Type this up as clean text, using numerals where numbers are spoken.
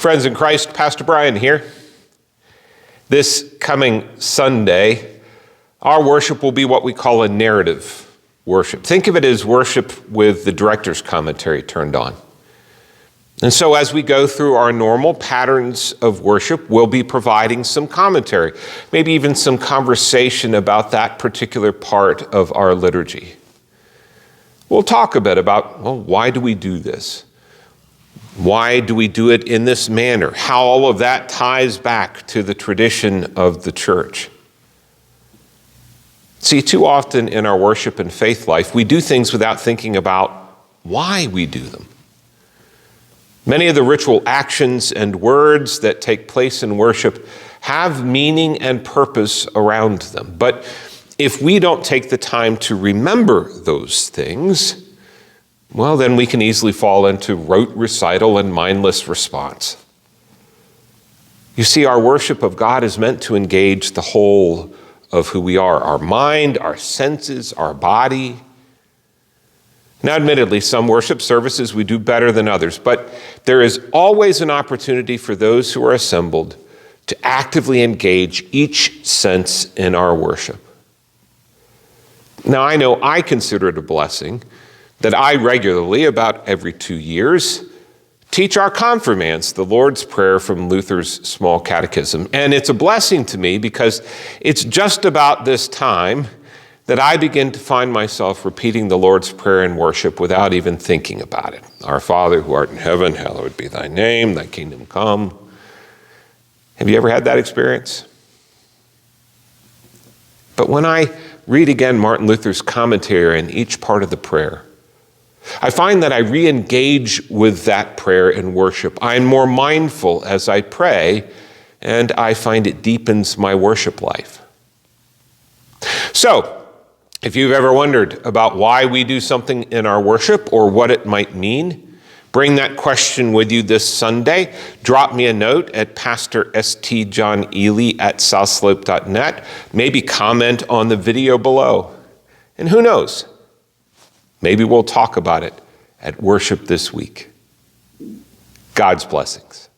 Friends in Christ, Pastor Brian here. This coming Sunday, our worship will be what we call a narrative worship. Think of it as worship with the director's commentary turned on. And so as we go through our normal patterns of worship, we'll be providing some commentary, maybe even some conversation about that particular part of our liturgy. We'll talk a bit about, why do we do this? Why do we do it in this manner? How all of that ties back to the tradition of the church. See, too often in our worship and faith life, we do things without thinking about why we do them. Many of the ritual actions and words that take place in worship have meaning and purpose around them. But if we don't take the time to remember those things, well, then we can easily fall into rote recital and mindless response. You see, our worship of God is meant to engage the whole of who we are, our mind, our senses, our body. Now, admittedly, some worship services we do better than others, but there is always an opportunity for those who are assembled to actively engage each sense in our worship. Now, I know I consider it a blessing that I regularly, about every 2 years, teach our confirmands the Lord's Prayer from Luther's Small Catechism. And it's a blessing to me because it's just about this time that I begin to find myself repeating the Lord's Prayer in worship without even thinking about it. Our Father who art in heaven, hallowed be thy name, thy kingdom come. Have you ever had that experience? But when I read again Martin Luther's commentary in each part of the prayer, I find that I re-engage with that prayer in worship. I'm more mindful as I pray, and I find it deepens my worship life. So, if you've ever wondered about why we do something in our worship or what it might mean, bring that question with you this Sunday. Drop me a note at pastorstjohnely@southslope.net. Maybe comment on the video below. And who knows? Maybe we'll talk about it at worship this week. God's blessings.